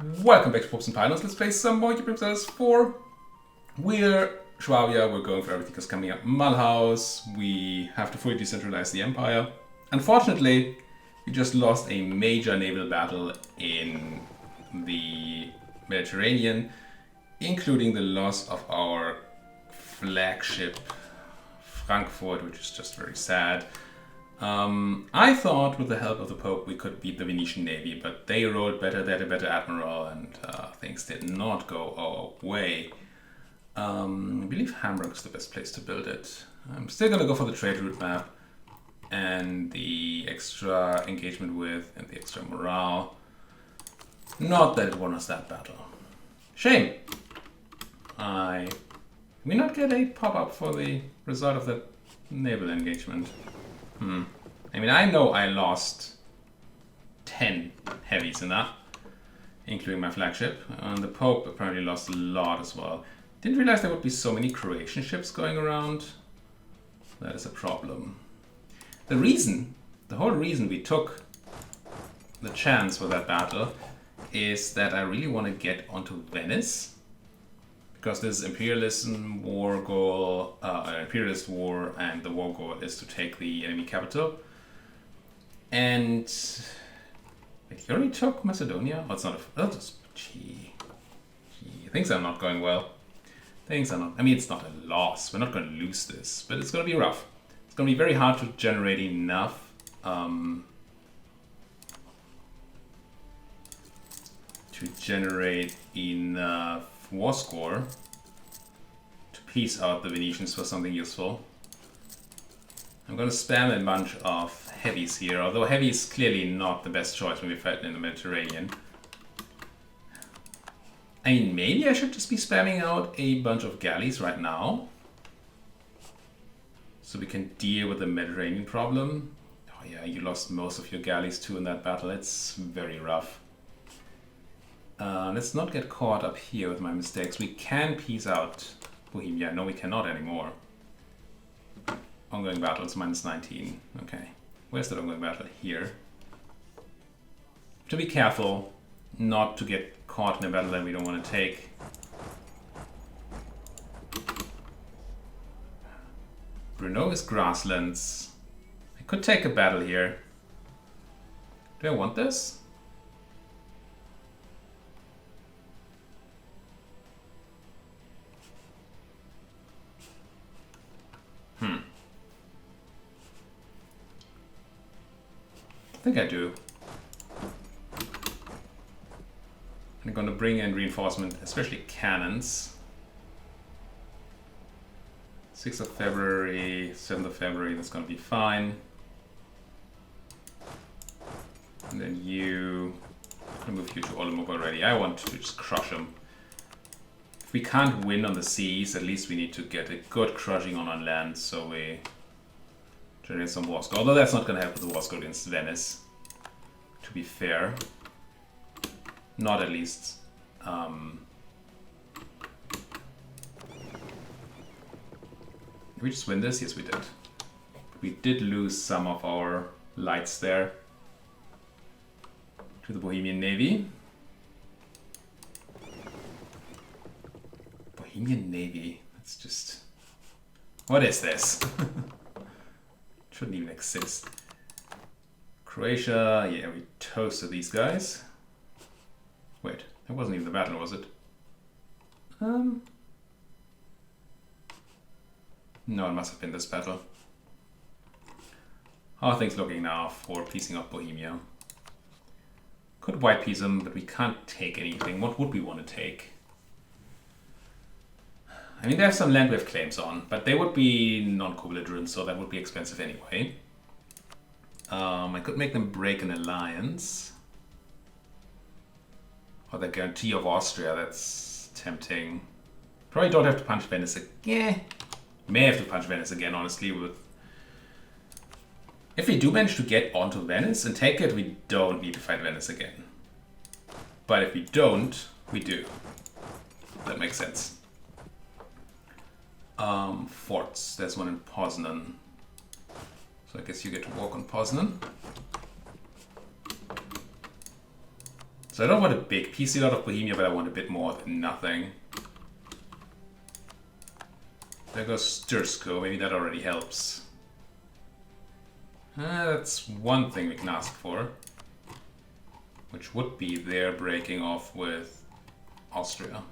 Welcome back to Popes and Pylons. Let's play some more Europa Universalis IV. We're Schwabia, we're going for everything that's coming up. Mulhouse, we have to fully decentralize the empire. Unfortunately, we just lost a major naval battle in the Mediterranean, including the loss of our flagship Frankfurt, which is just very sad. I thought with the help of the Pope we could beat the Venetian navy, but they rode better, they had a better admiral, and things did not go our way. I believe Hamburg is the best place to build it. I'm still going to go for the trade route map and the extra engagement with and the extra morale. Not that it won us that battle. Shame. We not get a pop-up for the result of that naval engagement. I mean, I know I lost 10 heavies in that, including my flagship. And the Pope apparently lost a lot as well. Didn't realize there would be so many Croatian ships going around. That is a problem. The whole reason we took the chance for that battle is that I really want to get onto Venice. Because this imperialism war goal, imperialist war, and the war goal is to take the enemy capital. And wait, he already took Macedonia? Oh, it's not gee, things are not going well. Things are not. I mean, it's not a loss. We're not going to lose this, but it's going to be rough. It's going to be very hard to generate enough. War score to piece out the Venetians for something useful. I'm going to spam a bunch of heavies here, although heavy is clearly not the best choice when we fight in the Mediterranean. I mean, maybe I should just be spamming out a bunch of galleys right now, so we can deal with the Mediterranean problem. Oh yeah, you lost most of your galleys too in that battle. It's very rough. Let's not get caught up here with my mistakes. We can piece out Bohemia. No, we cannot anymore. Ongoing battles, -19. Okay. Where's the ongoing battle? Here. To be careful not to get caught in a battle that we don't want to take. Brno is grasslands. I could take a battle here. Do I want this? I think I do. I'm going to bring in reinforcement, especially cannons. 6th of February, 7th of February, that's going to be fine. And then I'm going to move you to Olomouc already. I want to just crush them. If we can't win on the seas, at least we need to get a good crushing on land, so we generate some war score. Although that's not going to help with the war score against Venice, to be fair. Not at least. Did we just win this? Yes, we did. We did lose some of our lights there to the Bohemian Navy. Bohemian Navy. That's just... What is this? Shouldn't even exist. Croatia, yeah, we toasted these guys. Wait, that wasn't even the battle, was it? No, it must have been this battle. How are things looking now for piecing up Bohemia? Could white piece them, but we can't take anything. What would we want to take? I mean, there's some land we have claims on, but they would be non-co-belligerent, so that would be expensive anyway. I could make them break an alliance. Or the guarantee of Austria, that's tempting. Probably don't have to punch Venice again. Yeah, may have to punch Venice again, honestly. If we do manage to get onto Venice and take it, we don't need to fight Venice again. But if we don't, we do. That makes sense. Forts. There's one in Poznan. So I guess you get to walk on Poznan. So I don't want a big PC lot of Bohemia, but I want a bit more than nothing. There goes Stursko, maybe that already helps. That's one thing we can ask for. Which would be their breaking off with Austria.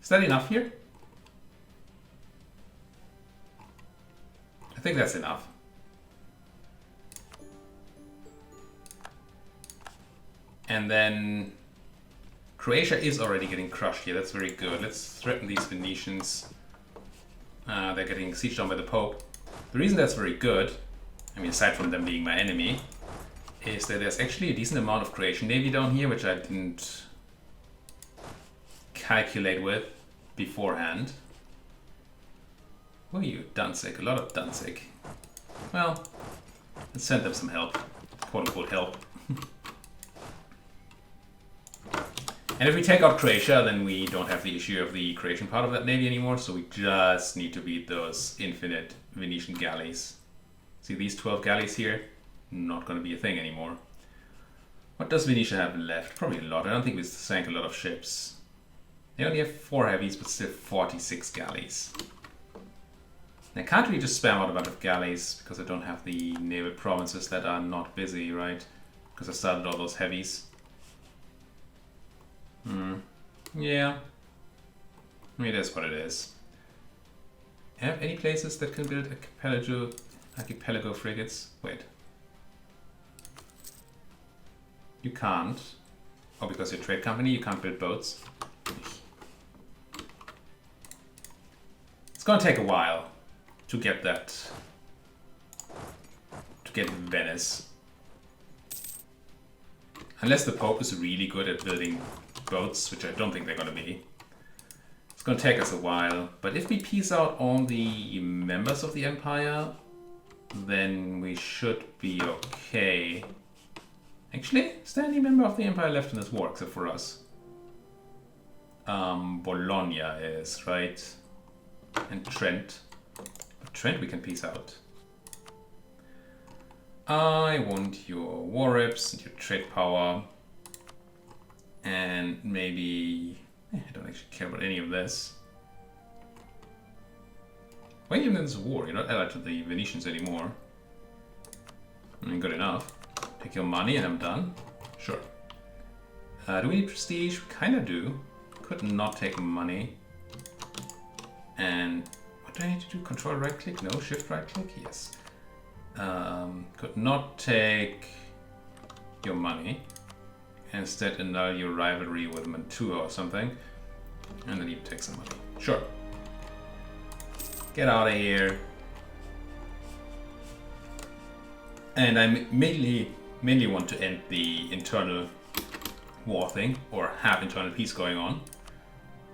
Is that enough here? I think that's enough. And then Croatia is already getting crushed here. That's very good. Let's threaten these Venetians. They're getting sieged on by the Pope. The reason that's very good, I mean, aside from them being my enemy, is that there's actually a decent amount of Croatian navy down here, which I didn't calculate with beforehand. Oh, you Danzig, a lot of Danzig. Well, let's send them some help, quote unquote help. And if we take out Croatia, then we don't have the issue of the Croatian part of that navy anymore, so we just need to beat those infinite Venetian galleys. See these 12 galleys here? Not going to be a thing anymore. What does Venetia have left? Probably a lot. I don't think we sank a lot of ships. They only have 4 heavies, but still 46 galleys. And I can't really just spam out a bunch of galleys because I don't have the naval provinces that are not busy, right? Because I started all those heavies. Yeah. I mean, it is what it is. Have any places that can build archipelago frigates? Wait. You can't. Oh, because you're a trade company, you can't build boats. It's gonna take a while to get that. To get Venice. Unless the Pope is really good at building boats, which I don't think they're gonna be. It's gonna take us a while. But if we piece out all the members of the Empire, then we should be okay. Actually, is there any member of the Empire left in this war except for us? Bologna is, right? And Trent. But Trent we can piece out. I want your war reps and your trade power. And maybe... I don't actually care about any of this. Why are you in this war? You're not allied to the Venetians anymore. I mean, good enough. Take your money and I'm done. Sure. Do we need prestige? We kind of do. Could not take money. And what do I need to do? Control right click? No. Shift right click? Yes. Could not take your money. Instead annul your rivalry with Mantua or something. And then you take some money. Sure. Get out of here. And I mainly want to end the internal war thing, or have internal peace going on.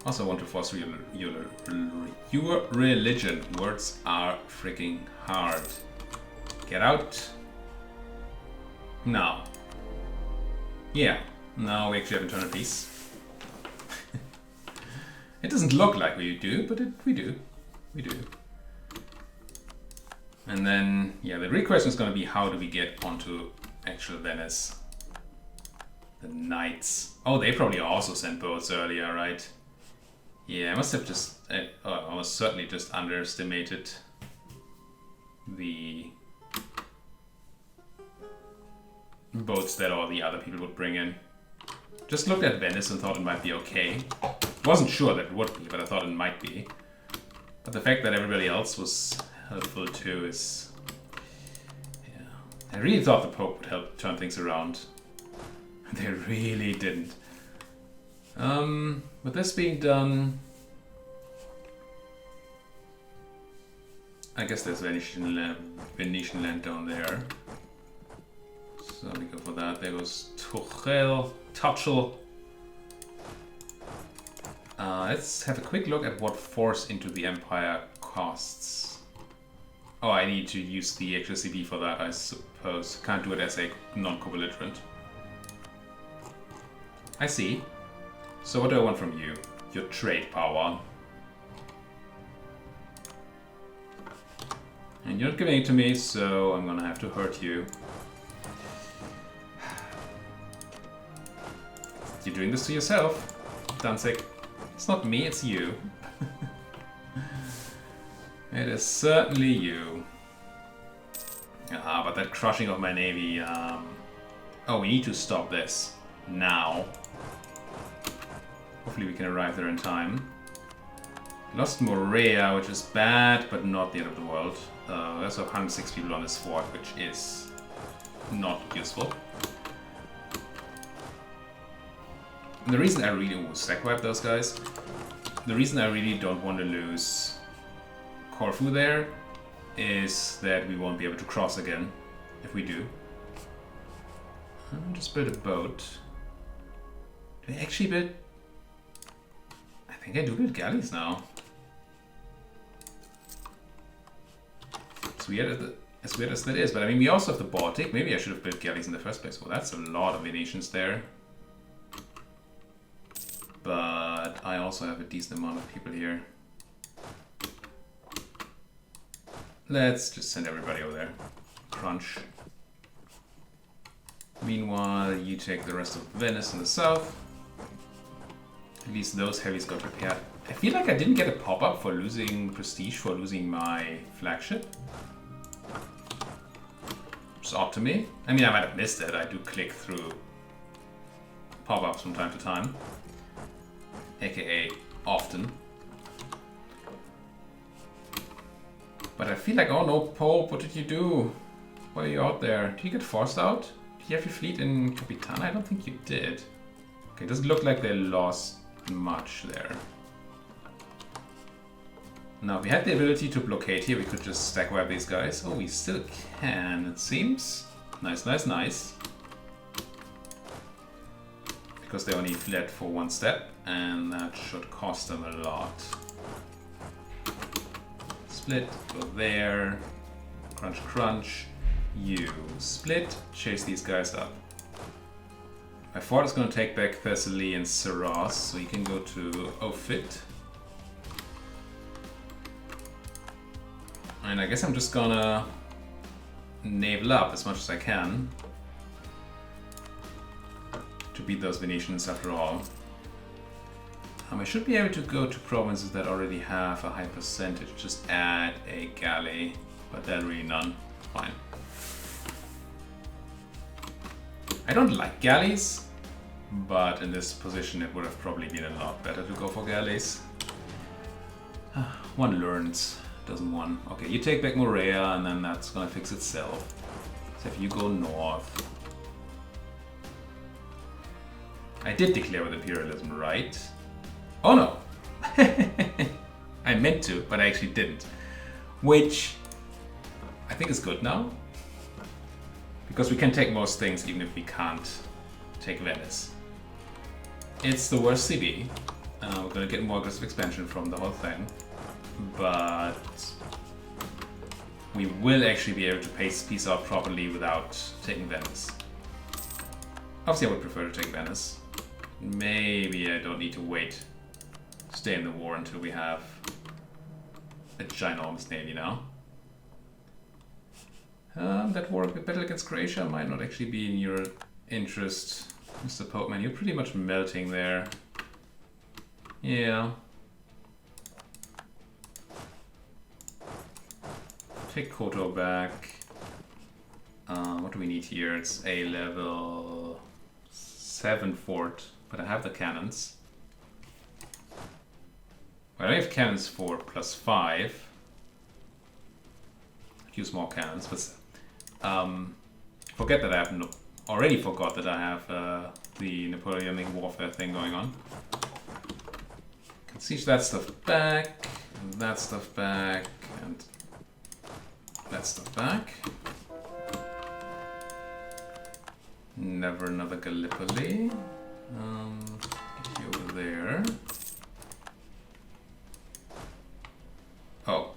Also want to foster your religion. Words are freaking hard. Get out. Now. Yeah, now we actually have internal peace. It doesn't look like we do, but we do. We do. And then, yeah, the real question is going to be how do we get onto actual Venice? The Knights. Oh, they probably also sent boats earlier, right? Yeah, I must have just... I was certainly just underestimated the boats that all the other people would bring in. Just looked at Venice and thought it might be okay. Wasn't sure that it would be, but I thought it might be. But the fact that everybody else was helpful too is... Yeah. I really thought the Pope would help turn things around. They really didn't. With this being done... I guess there's Venetian land down there. So we go for that. There goes Tuchel. Let's have a quick look at what force into the Empire costs. Oh, I need to use the actual CP for that, I suppose. Can't do it as a non-co-belligerent. I see. So what do I want from you? Your trade power. And you're not giving it to me, so I'm gonna have to hurt you. You're doing this to yourself, Danzig. It's not me, it's you. It is certainly you. Ah, but that crushing of my navy... Oh, we need to stop this. Now. Hopefully we can arrive there in time. Lost Morea, which is bad, but not the end of the world. There's 106 people on this fort, which is not useful. And the reason I really stack wipe those guys. The reason I really don't want to lose Corfu there is that we won't be able to cross again if we do. Just build a boat. Do I actually build? I think I do build galleys now. As weird as that is, but I mean we also have the Baltic. Maybe I should have built galleys in the first place. Well, that's a lot of Venetians there. But I also have a decent amount of people here. Let's just send everybody over there. Crunch. Meanwhile, you take the rest of Venice in the south. At least those heavies got repaired. I feel like I didn't get a pop-up for losing prestige, for losing my flagship. It's odd to me. I mean, I might have missed it. I do click through pop-ups from time to time. AKA often. But I feel like, oh no, Pope, what did you do? Why are you out there? Did you get forced out? Did you have your fleet in Capitana? I don't think you did. Okay, it doesn't look like they lost much there. Now, if we had the ability to blockade here, we could just stack wipe these guys. Oh, we still can, it seems. Nice, nice, nice. Because they only fled for one step, and that should cost them a lot. Split, go there. Crunch, crunch. You split, chase these guys up. My fort is going to take back Thessaly and Syros, so you can go to Ophit. And I guess I'm just gonna naval up as much as I can to beat those Venetians after all. I should be able to go to provinces that already have a high percentage, just add a galley, but then really none. Fine. I don't like galleys, but in this position it would have probably been a lot better to go for galleys. One learns, doesn't one? Okay, you take back Morea and then that's gonna fix itself. So if you go north... I did declare with imperialism, right? Oh no! I meant to, but I actually didn't. Which I think is good now. Because we can take most things even if we can't take Venice. It's the worst CB. We're gonna get more aggressive expansion from the whole thing. But we will actually be able to peace out properly without taking Venice. Obviously I would prefer to take Venice. Maybe I don't need to wait, stay in the war until we have a ginormous navy now. That war battle against Croatia might not actually be in your interest, Mr. Popeman. You're pretty much melting there. Yeah. Take Koto back. What do we need here? It's a level 7 fort, but I have the cannons. Well, I have cannons for +5. Use more cannons, but forget that I have already forgot that I have the Napoleonic warfare thing going on. Can siege that stuff back, and that stuff back, and that stuff back. Never another Gallipoli. Get you over there. Oh,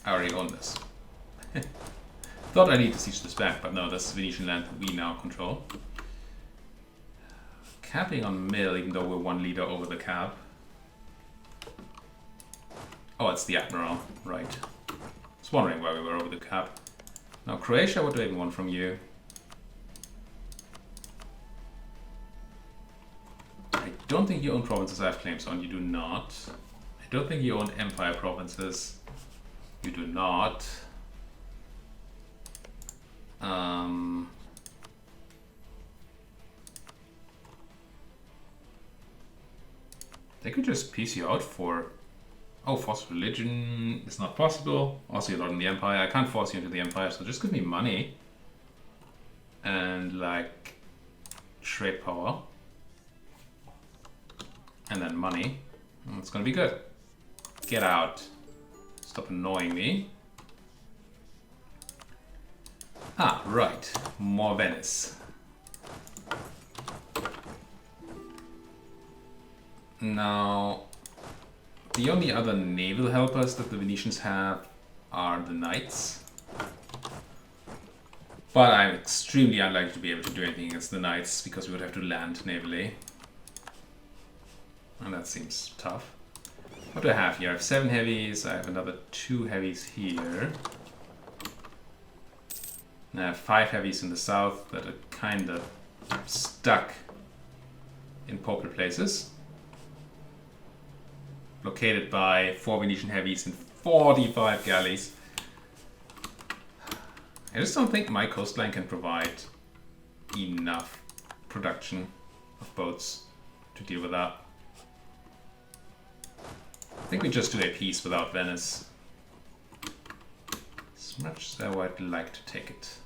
I already own this. Thought I need to siege this back, but no, that's Venetian land that we now control. Capping on mill, even though we're one leader over the cap. Oh, it's the Admiral, right. I was wondering why we were over the cap. Now Croatia, what do I even want from you? don't think you own provinces I have claims on. You do not. I don't think you own empire provinces. You do not. They could just piece you out for... Oh, force religion is not possible. Also, you're not in the empire. I can't force you into the empire, so just give me money. And, like, trade power. And then money. And it's gonna be good. Get out. Stop annoying me. Ah, right. More Venice. Now, the only other naval helpers that the Venetians have are the knights. But I'm extremely unlikely to be able to do anything against the knights because we would have to land navally. And that seems tough. What do I have here? I have 7 heavies, I have another 2 heavies here. And I have 5 heavies in the south that are kind of stuck in purple places. Blockaded by 4 Venetian heavies and 45 galleys. I just don't think my coastline can provide enough production of boats to deal with that. I think we just do a peace without Venice. As much as I would like to take it.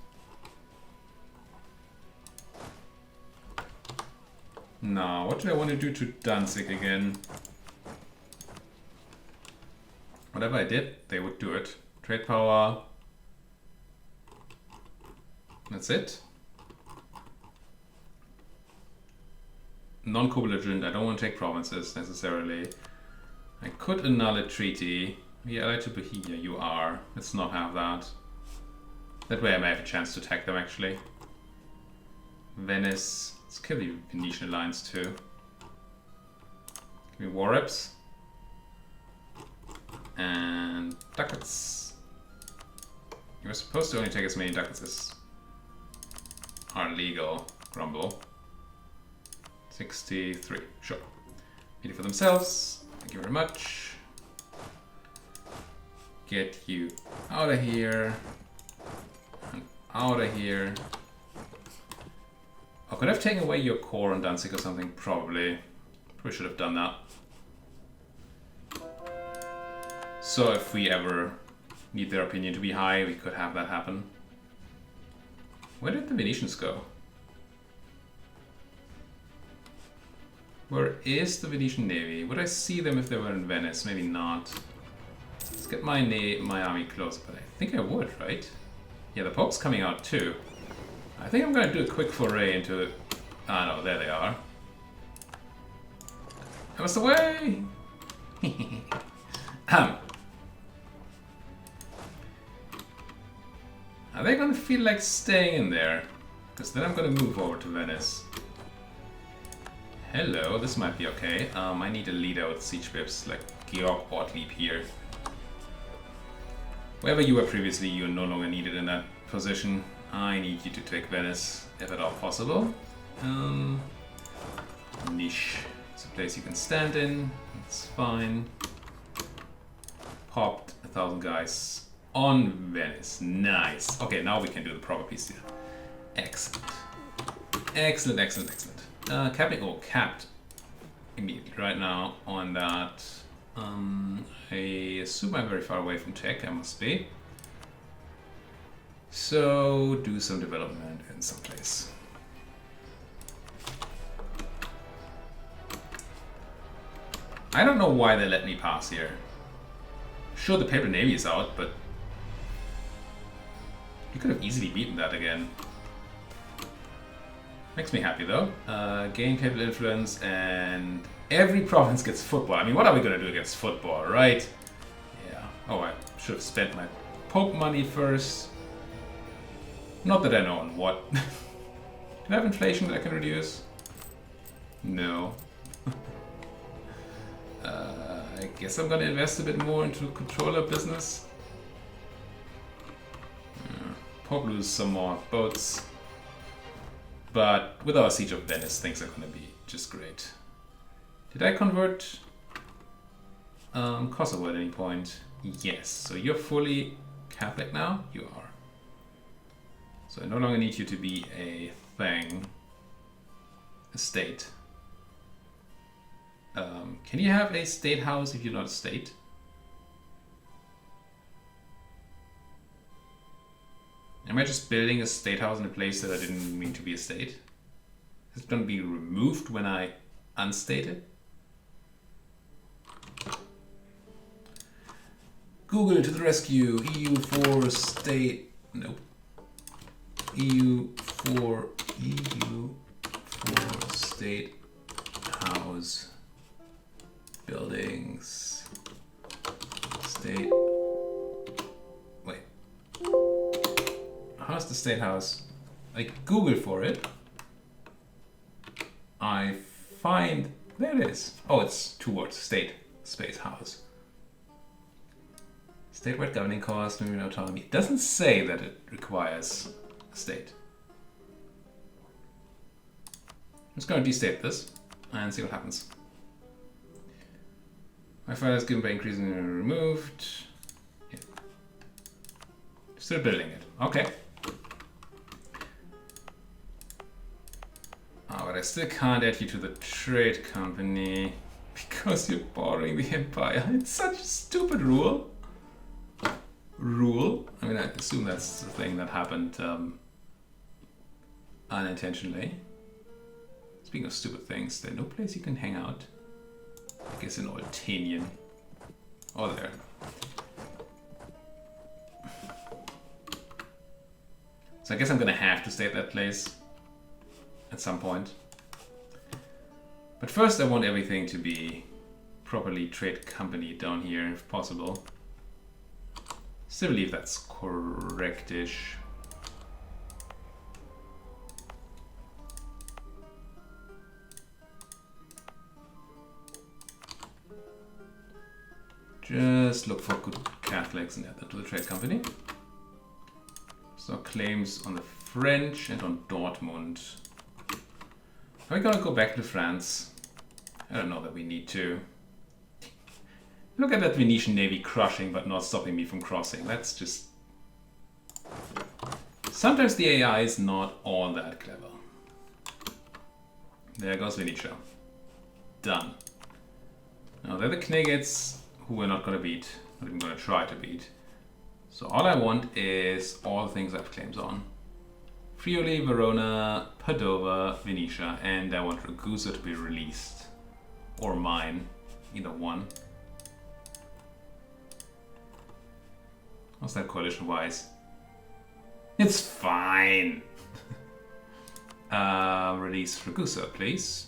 Now, what do I want to do to Danzig again? Whatever I did, they would do it. Trade power. That's it. Non-co-belligerent, I don't want to take provinces necessarily. I could annul a treaty. Yeah, allied to Bohemia, you are. Let's not have that. That way I may have a chance to attack them actually. Venice. Let's kill the Venetian alliance too. Give me war reps. And ducats. You're supposed to only take as many ducats as are legal. Grumble. 63. Sure. Pity for themselves. Thank you very much. Get you out of here. And out of here. I could have taken away your core on Danzig or something, probably. Probably should have done that. So if we ever need their opinion to be high, we could have that happen. Where did the Venetians go? Where is the Venetian Navy? Would I see them if they were in Venice? Maybe not. Let's get my army close, but I think I would, right? Yeah, the Pope's coming out too. I think I'm gonna do a quick foray into... Ah no, there they are. I was away! Are they gonna feel like staying in there? Because then I'm gonna move over to Venice. Hello, this might be okay. I need a leader with siege whips, like Georg Ortlieb here. Wherever you were previously, you're no longer needed in that position. I need you to take Venice, if at all possible. Niche. It's a place you can stand in. It's fine. Popped 1,000 guys on Venice. Nice. Okay, now we can do the proper peace deal. Excellent. Excellent, excellent, excellent. Capped immediately right now on that. I assume I'm very far away from tech. I must be. So do some development in some place. I don't know why they let me pass here. Sure, the paper navy is out, but you could have easily beaten that again. Makes me happy though. Gain papal influence and every province gets football. I mean, what are we gonna do against football, right? Yeah. Oh, I should have spent my Pope money first. Not that I know on what. Do I have inflation that I can reduce? No. I guess I'm gonna invest a bit more into controller business. Pope lose some more boats. But with our Siege of Venice, things are gonna be just great. Did I convert Kosovo at any point? Yes. So you're fully Catholic now? You are. So I no longer need you to be a thing. A state. Can you have a state house if you're not a state? Am I just building a state house in a place that I didn't mean to be a state? Is it going to be removed when I unstate it? Google to the rescue. EU4 state. Nope. EU4 state house buildings. State. Wait. How's the state house? I Google for it. I find, there it is. Oh, it's two words, state space house. Statewide governing cost, maybe autonomy. It doesn't say that it requires a state. I'm just going to destate this and see what happens. My file is given by increasing and removed. Yeah. Still building it. Okay. Oh, but I still can't add you to the trade company because you're borrowing the empire. It's such a stupid rule. I mean, I assume that's the thing that happened unintentionally. Speaking of stupid things, there's no place you can hang out. I guess in Altanian. Oh, there. So I guess I'm gonna have to stay at that place at some point. But first I want everything to be properly trade company down here if possible. Still believe that's correctish. Just look for good Catholics and add that to the trade company. So claims on the French and on Dortmund. Are we gonna go back to France? I don't know that we need to. Look at that Venetian navy crushing but not stopping me from crossing. That's just... Sometimes the AI is not all that clever. There goes Venetia. Done. Now they're the Kniggets who we're not gonna beat. Not even gonna try to beat. So all I want is all the things I have claims on. Friuli, Verona, Padova, Venetia, and I want Ragusa to be released. Or mine. Either one. What's that coalition-wise? It's fine! Release Ragusa, please.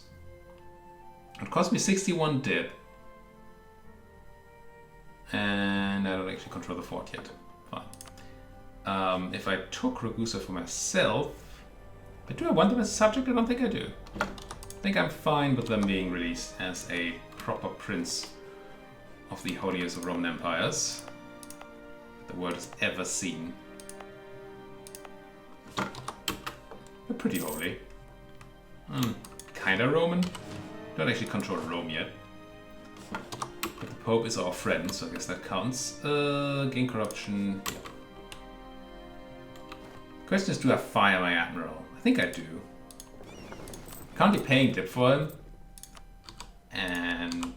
It cost me 61 dip. And I don't actually control the fort yet. Fine. If I took Ragusa for myself... But do I want them as a subject? I don't think I do. I think I'm fine with them being released as a proper prince of the holiest of Roman empires the world has ever seen. They're pretty holy. Kinda Roman. Don't actually control Rome yet. But the Pope is our friend, so I guess that counts. Gain corruption. Yeah. Question is, do I fire my admiral? I think I do. Currently paying dip for him. And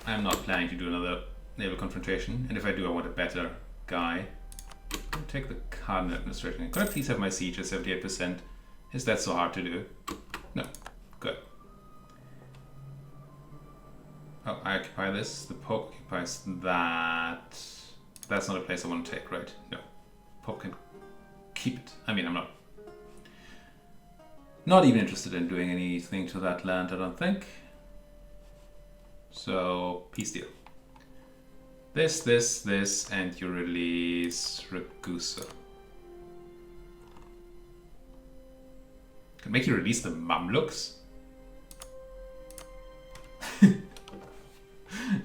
I'm not planning to do another naval confrontation. And if I do, I want a better guy. I'll take the Cardinal administration. Could I please have my siege at 78%? Is that so hard to do? No. Good. Oh, I occupy this. The Pope occupies that. That's not a place I want to take, right? No. Pope can keep it. I mean, I'm not even interested in doing anything to that land, I don't think. So, peace deal. This, and you release Ragusa. Can make you release the Mamluks?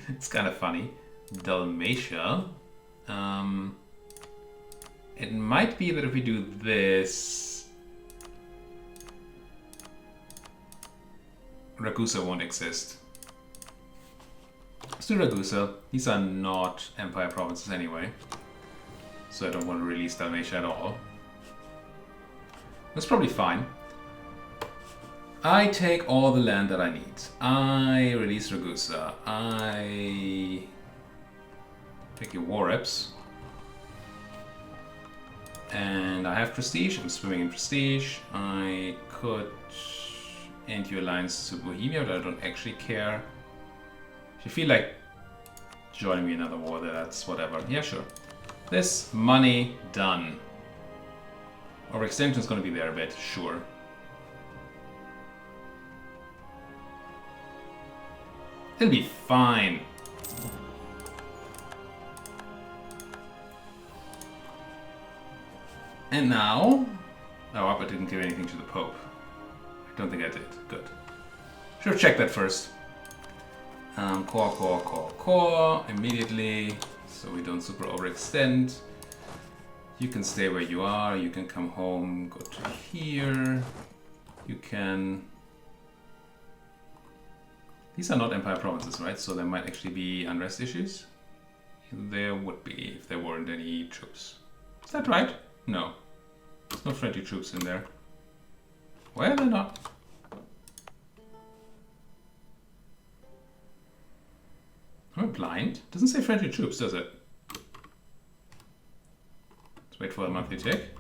It's kind of funny. Dalmatia. It might be that if we do this, Ragusa won't exist. do Ragusa. These are not Empire provinces anyway. So I don't want to release Dalmatia at all. That's probably fine. I take all the land that I need. I release Ragusa. I take your war reps. And I have prestige. I'm swimming in prestige. I could end your alliance to Bohemia, but I don't actually care. If you feel like joining me in another war, that's whatever. Yeah, sure. This money done. Overextension is going to be there a bit, sure. It'll be fine. And now... Oh, I didn't give anything to the Pope. I don't think I did. Good. Should have checked that first. Core, immediately, so we don't super overextend. You can stay where you are, you can come home, go to here. You can... These are not Empire provinces, right? So there might actually be unrest issues. There would be if there weren't any troops. Is that right? No. There's no friendly troops in there. Why are there not? Am I blind? Doesn't say friendly troops, does it? Let's wait for the monthly tick.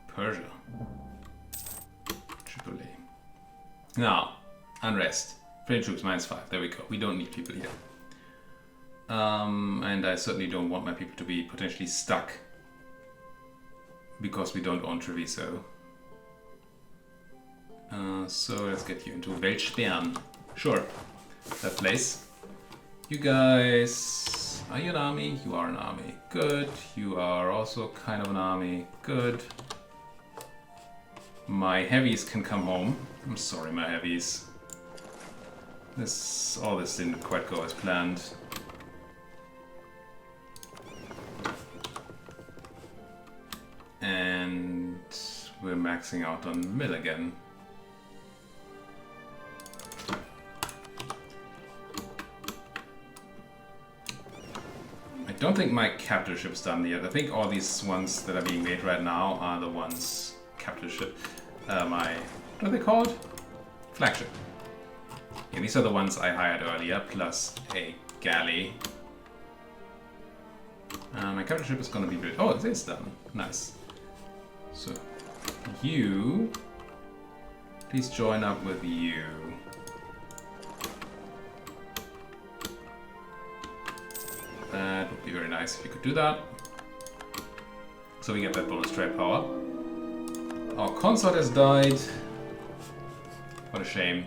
Persia. Tripoli. Now, unrest. Friendly troops -5. There we go. We don't need people here. And I certainly don't want my people to be potentially stuck because we don't own Treviso. So let's get you into Weltsperren. Sure, that place. You guys, are you an army? You are an army. Good. You are also kind of an army. Good. My heavies can come home. I'm sorry, my heavies. All this didn't quite go as planned. And we're maxing out on mill again. I don't think my capture ship's done yet. I think all these ones that are being made right now are the ones capture ship. What are they called? Flagship. Yeah, these are the ones I hired earlier, plus a galley. My capture ship is gonna be built. Oh, it is done. Nice. So, you... Please join up with you. That would be very nice if you could do that. So we get that bonus trade power. Our consort has died. What a shame.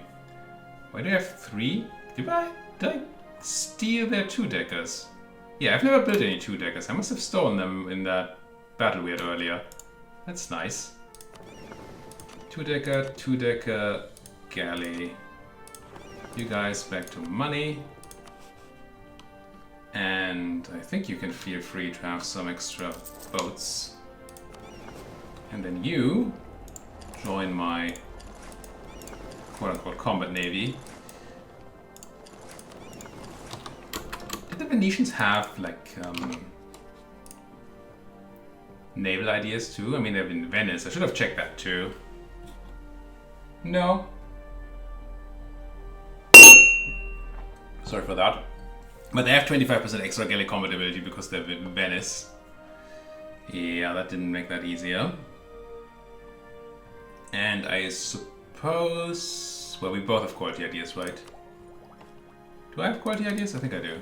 Why do I have 3? Did I steal their 2-deckers? Yeah, I've never built any 2-deckers. I must have stolen them in that battle we had earlier. That's nice. 2-decker, galley. You guys back to money. And I think you can feel free to have some extra boats. And then you join my quote-unquote combat navy. Did the Venetians have like naval ideas too? I mean, they've been in Venice. I should have checked that too. No. Sorry for that. But they have 25% extra galley combat ability because they're in Venice. Yeah, that didn't make that easier. And I suppose... Well, we both have quality ideas, right? Do I have quality ideas? I think I do.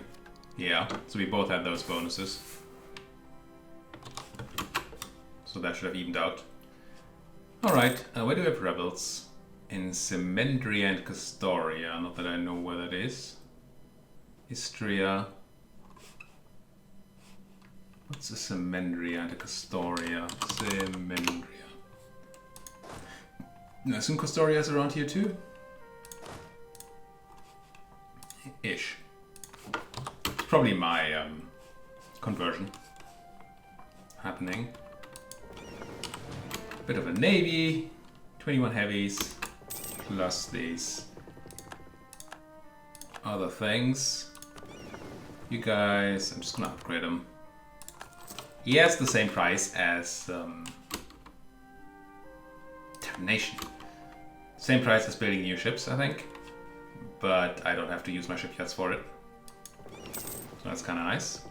Yeah, so we both had those bonuses. So that should have evened out. Alright, where do we have rebels? In Semendria and Castoria. Not that I know where that is. Istria. What's a Semendria and a Castoria? Semendria. I assume Castoria is around here too? Ish. It's probably my conversion happening. Bit of a navy, 21 heavies, plus these other things. You guys, I'm just gonna upgrade them. He has the same price as Termination. Same price as building new ships, I think. But I don't have to use my shipyards for it. So that's kind of nice.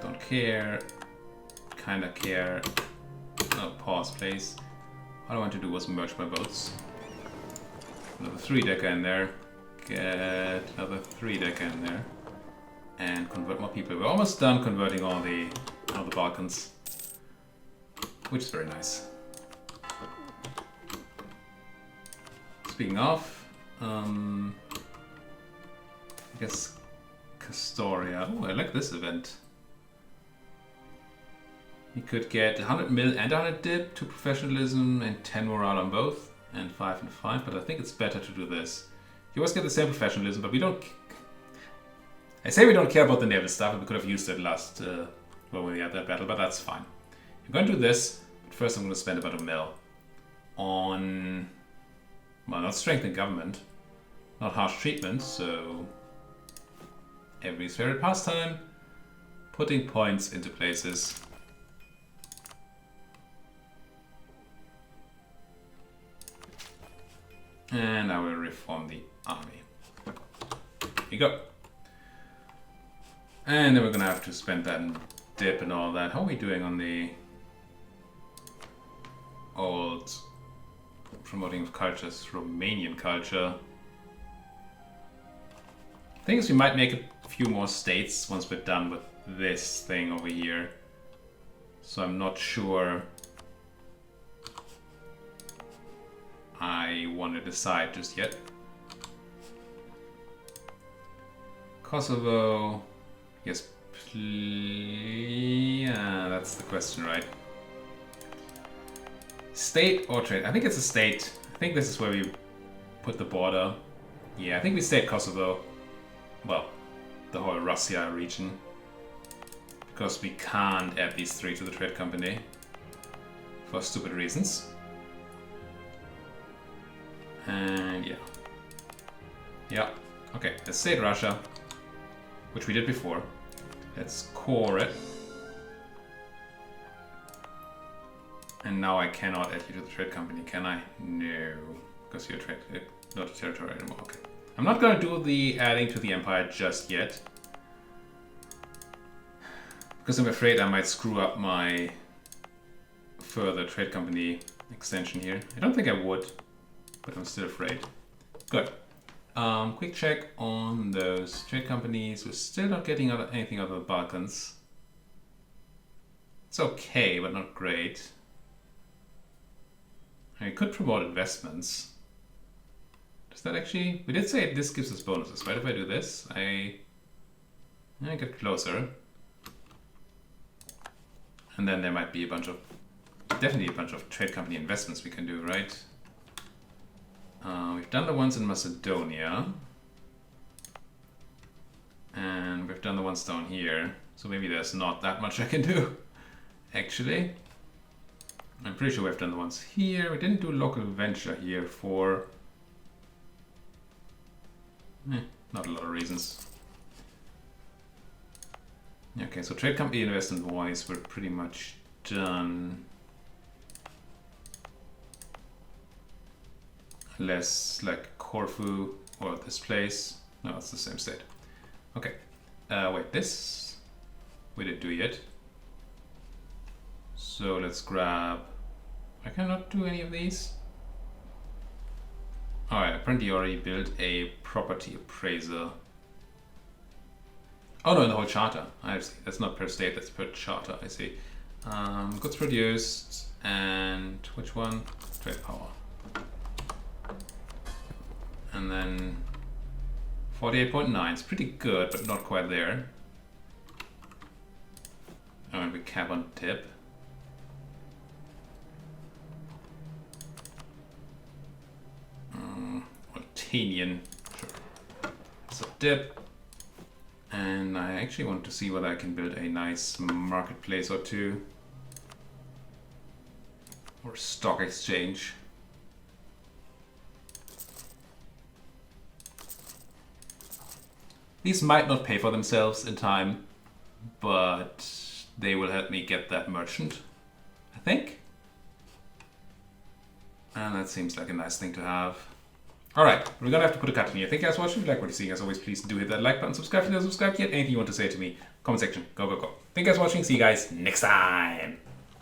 Don't care. Kinda care. Oh, pause, please. All I want to do was merge my boats. Another 3-decker in there. Get another 3-decker in there. And convert more people. We're almost done converting all the Balkans. Which is very nice. Speaking of, I guess Castoria. Oh, I like this event. You could get 100 mil and 100 dip to professionalism and 10 morale on both, and 5 and 5, but I think it's better to do this. You always get the same professionalism, but we don't... I say we don't care about the naval stuff, we could have used it last when we had that battle, but that's fine. I'm going to do this, but first I'm going to spend about a mil on... well, not strengthen government, not harsh treatment, so... everybody's favorite pastime, putting points into places. And I will reform the army. Here you go. And then we're gonna have to spend that in dip and all that. How are we doing on the old promoting of cultures, Romanian culture? Thing is, we might make a few more states once we're done with this thing over here. So I'm not sure I want to decide just yet. Kosovo, yes, yeah, that's the question, right? State or trade? I think it's a state. I think this is where we put the border. Yeah, I think we stay at Kosovo. Well, the whole Russia region. Because we can't add these 3 to the trade company. For stupid reasons. And yeah. Yeah, okay, let's stay at Russia. Which we did before. Let's core it. And now I cannot add you to the trade company, can I? No. Because you're not a territory anymore, okay. I'm not going to do the adding to the empire just yet. Because I'm afraid I might screw up my further trade company extension here. I don't think I would, but I'm still afraid. Good. Quick check on those trade companies. We're still not getting anything out of the Balkans. It's okay, but not great. I could promote investments. Does that actually... we did say this gives us bonuses, right? If I do this, I get closer. And then there might be a bunch of... definitely a bunch of trade company investments we can do, right? We've done the ones in Macedonia. And we've done the ones down here. So maybe there's not that much I can do, actually. I'm pretty sure we've done the ones here. We didn't do local venture here for... not a lot of reasons. Okay, so trade company investment wise, we're pretty much done. Unless like Corfu or this place. No, it's the same state. Okay. Wait, this we didn't do yet. So let's grab... I cannot do any of these. Alright, apparently you already built a property appraiser. Oh no, in the whole charter. I see. That's not per state, that's per charter, I see. Goods produced, and which one? Trade power. And then 48.9, it's pretty good, but not quite there. And we cap on tip. Altanian, sure. So dip. And I actually want to see whether I can build a nice marketplace or two. Or stock exchange. These might not pay for themselves in time, but they will help me get that merchant, I think. And that seems like a nice thing to have. Alright, we're gonna have to put a cut in here. Thank you guys for watching. If you like what you're seeing, as always, please do hit that like button, subscribe if you're not subscribed yet. Anything you want to say to me, comment section, go, go, go. Thank you guys for watching. See you guys next time.